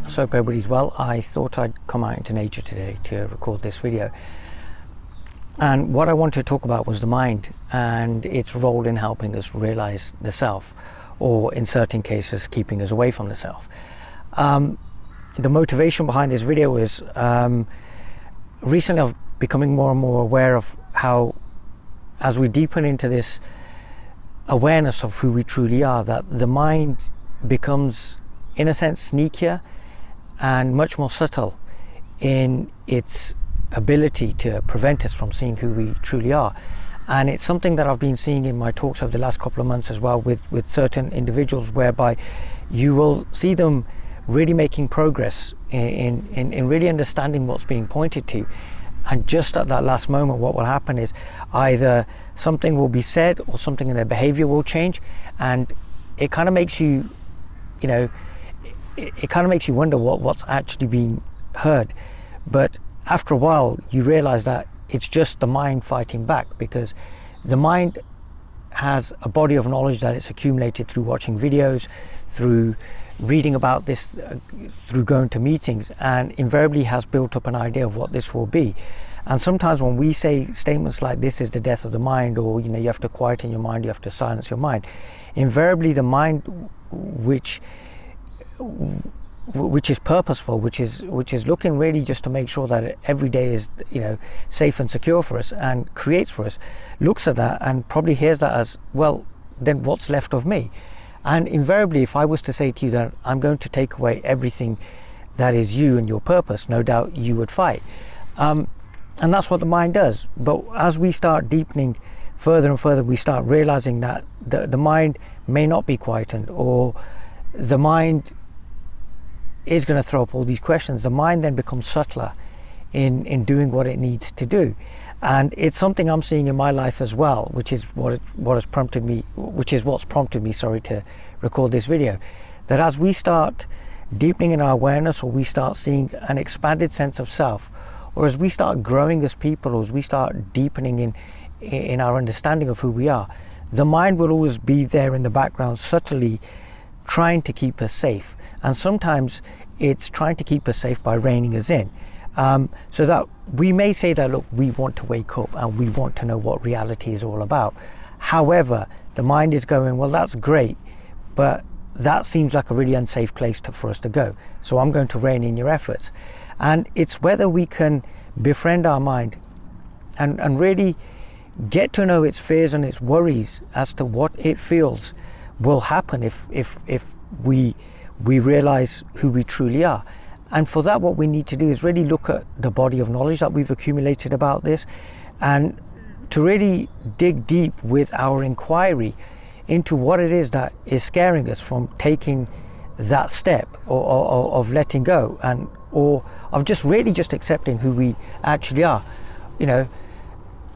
So hope everybody's well. I thought I'd come out into nature today to record this video. And what I wanted to talk about was the mind and its role in helping us realize the self, or in certain cases, keeping us away from the self. The motivation behind this video is recently I've becoming more and more aware of how, as we deepen into this awareness of who we truly are, that the mind becomes, in a sense, sneakier and much more subtle in its ability to prevent us from seeing who we truly are. And it's something that I've been seeing in my talks over the last couple of months as well with certain individuals, whereby you will see them really making progress in really understanding what's being pointed to. And just at that last moment, what will happen is either something will be said or something in their behavior will change, and it kind of makes you, it kind of makes you wonder what's actually being heard. But after a while, you realize that it's just the mind fighting back, because the mind has a body of knowledge that it's accumulated through watching videos, through reading about this, through going to meetings, and invariably has built up an idea of what this will be. And sometimes when we say statements like "this is the death of the mind," or you have to quieten your mind, you have to silence your mind, invariably the mind, which is purposeful, which is looking really just to make sure that every day is safe and secure for us and creates for us, looks at that and probably hears that as, well, then what's left of me? And invariably, if I was to say to you that I'm going to take away everything that is you and your purpose, no doubt you would fight. And that's what the mind does. But as we start deepening further and further, we start realizing that the mind may not be quietened, or the mind is going to throw up all these questions. The mind then becomes subtler in doing what it needs to do. And it's something I'm seeing in my life as well, which is what's prompted me to record this video. That as we start deepening in our awareness, or we start seeing an expanded sense of self, or as we start growing as people, or as we start deepening in our understanding of who we are, the mind will always be there in the background, subtly trying to keep us safe. And sometimes it's trying to keep us safe by reining us in. So that we may say that, look, we want to wake up and we want to know what reality is all about. However, the mind is going, well, that's great, but that seems like a really unsafe place for us to go. So I'm going to rein in your efforts. And it's whether we can befriend our mind and really get to know its fears and its worries as to what it feels will happen if we realize who we truly are. And for that, what we need to do is really look at the body of knowledge that we've accumulated about this, and to really dig deep with our inquiry into what it is that is scaring us from taking that step or of letting go, or of just accepting who we actually are,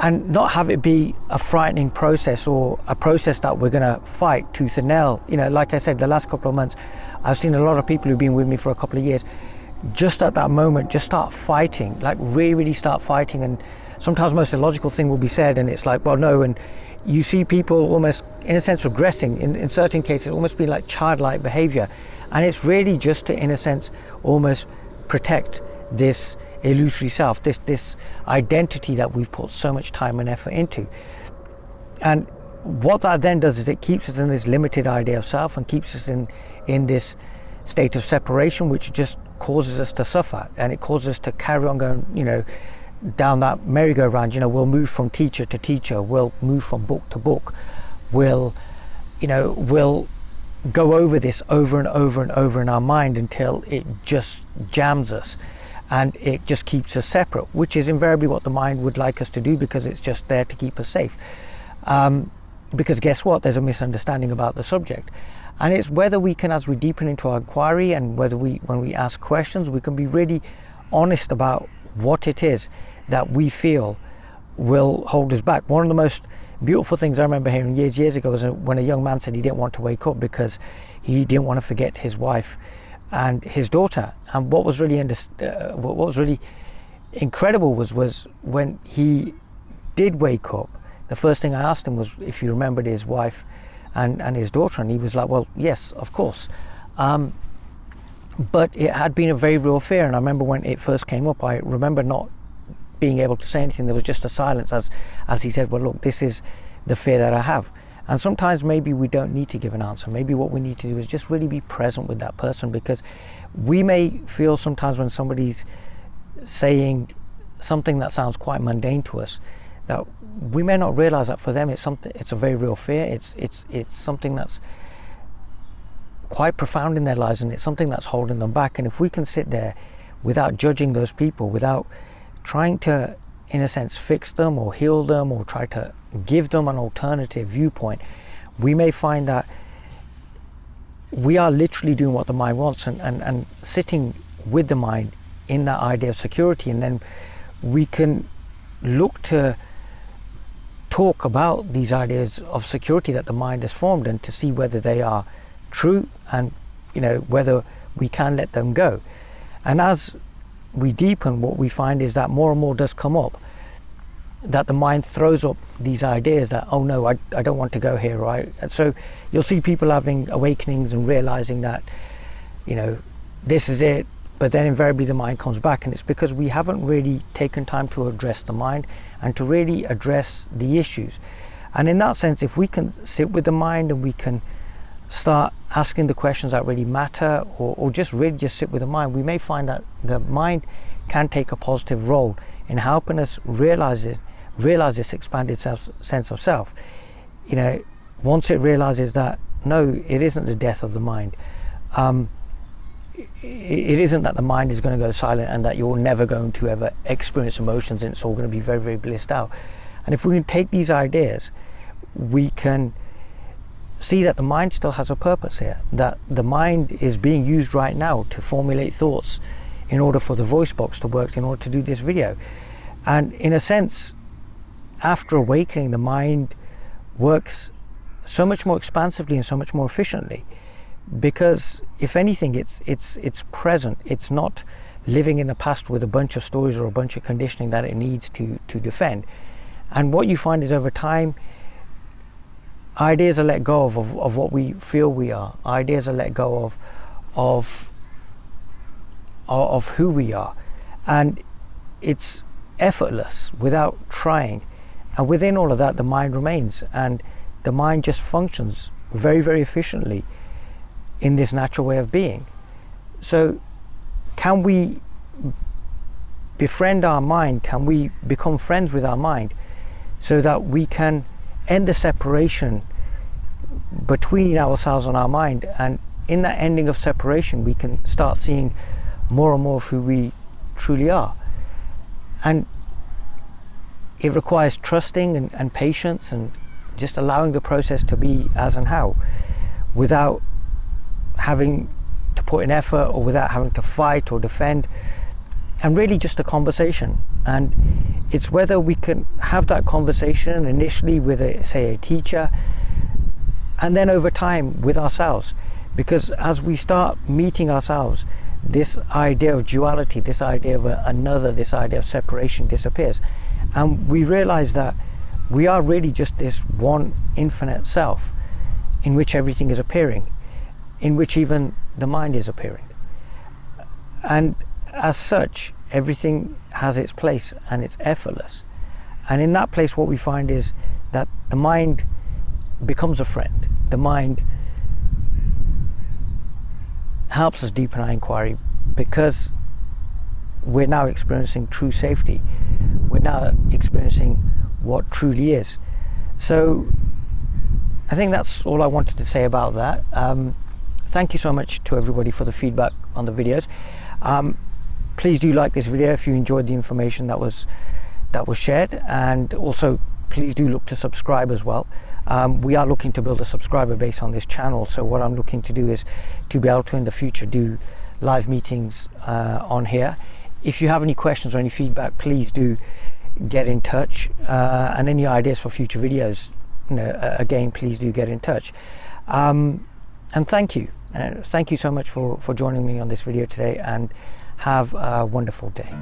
and not have it be a frightening process, or a process that we're going to fight tooth and nail. Like I said, the last couple of months, I've seen a lot of people who've been with me for a couple of years, just at that moment, just start fighting, like really start fighting. And sometimes the most illogical thing will be said, and it's like, well, no. And you see people almost, in a sense, regressing, in certain cases, almost be like childlike behavior. And it's really just to, in a sense, almost protect this illusory self, this identity that we've put so much time and effort into. And what that then does is it keeps us in this limited idea of self, and keeps us in this state of separation, which just causes us to suffer, and it causes us to carry on going, down that merry-go-round. We'll move from teacher to teacher, we'll move from book to book, we'll go over this over and over and over in our mind until it just jams us, and it just keeps us separate, which is invariably what the mind would like us to do, because it's just there to keep us safe. Because guess what? There's a misunderstanding about the subject. And it's whether we can, as we deepen into our inquiry, and when we ask questions, we can be really honest about what it is that we feel will hold us back. One of the most beautiful things I remember hearing years ago was when a young man said he didn't want to wake up because he didn't want to forget his wife and his daughter. And what was really incredible was when he did wake up, the first thing I asked him was if he remembered his wife and his daughter, and he was like, well, yes, of course. But it had been a very real fear, and I remember when it first came up, I remember not being able to say anything. There was just a silence as he said, well, look, this is the fear that I have. And sometimes maybe we don't need to give an answer. Maybe what we need to do is just really be present with that person, because we may feel sometimes when somebody's saying something that sounds quite mundane to us, that we may not realize that for them it's a very real fear. It's something that's quite profound in their lives, and it's something that's holding them back. And if we can sit there without judging those people, without trying to, in a sense, fix them or heal them or try to give them an alternative viewpoint, we may find that we are literally doing what the mind wants, and sitting with the mind in that idea of security. And then we can look to talk about these ideas of security that the mind has formed, and to see whether they are true, and whether we can let them go. And as we deepen, what we find is that more and more does come up, that the mind throws up these ideas that, oh no, I don't want to go here, right? And so you'll see people having awakenings and realizing that this is it, but then invariably the mind comes back, and it's because we haven't really taken time to address the mind and to really address the issues. And in that sense, if we can sit with the mind and we can start asking the questions that really matter, or just really just sit with the mind, we may find that the mind can take a positive role in helping us realize this expanded sense of self. Once it realizes that no, it isn't the death of the mind. It isn't that the mind is going to go silent and that you're never going to ever experience emotions and it's all going to be very, very blissed out. And if we can take these ideas, we can see that the mind still has a purpose here, that the mind is being used right now to formulate thoughts in order for the voice box to work, in order to do this video. And in a sense, after awakening, the mind works so much more expansively and so much more efficiently, because if anything, it's present. It's not living in the past with a bunch of stories or a bunch of conditioning that it needs to defend. And what you find is, over time, ideas are let go of what we feel we are. Ideas are let go of who we are, and it's effortless without trying. And within all of that, the mind remains, and the mind just functions very, very efficiently in this natural way of being. So can we befriend our mind? Can we become friends with our mind so that we can end the separation between ourselves and our mind? And in that ending of separation, we can start seeing more and more of who we truly are. And it requires trusting and patience, and just allowing the process to be as and how, without having to put in effort or without having to fight or defend, and really just a conversation. And it's whether we can have that conversation initially with a teacher, and then over time with ourselves. Because as we start meeting ourselves, this idea of duality, this idea of another, this idea of separation disappears. And we realize that we are really just this one infinite self in which everything is appearing, in which even the mind is appearing. And as such, everything has its place and it's effortless. And in that place, what we find is that the mind becomes a friend. The mind helps us deepen our inquiry, because we're now experiencing true safety. We're now experiencing what truly is. So I think that's all I wanted to say about that. Thank you so much to everybody for the feedback on the videos. Please do like this video if you enjoyed the information that was shared, and also please do look to subscribe as well. We are looking to build a subscriber base on this channel, so what I'm looking to do is to be able to in the future do live meetings on here. If you have any questions or any feedback, please do get in touch, and any ideas for future videos, again, please do get in touch. And thank you so much for joining me on this video today, and have a wonderful day.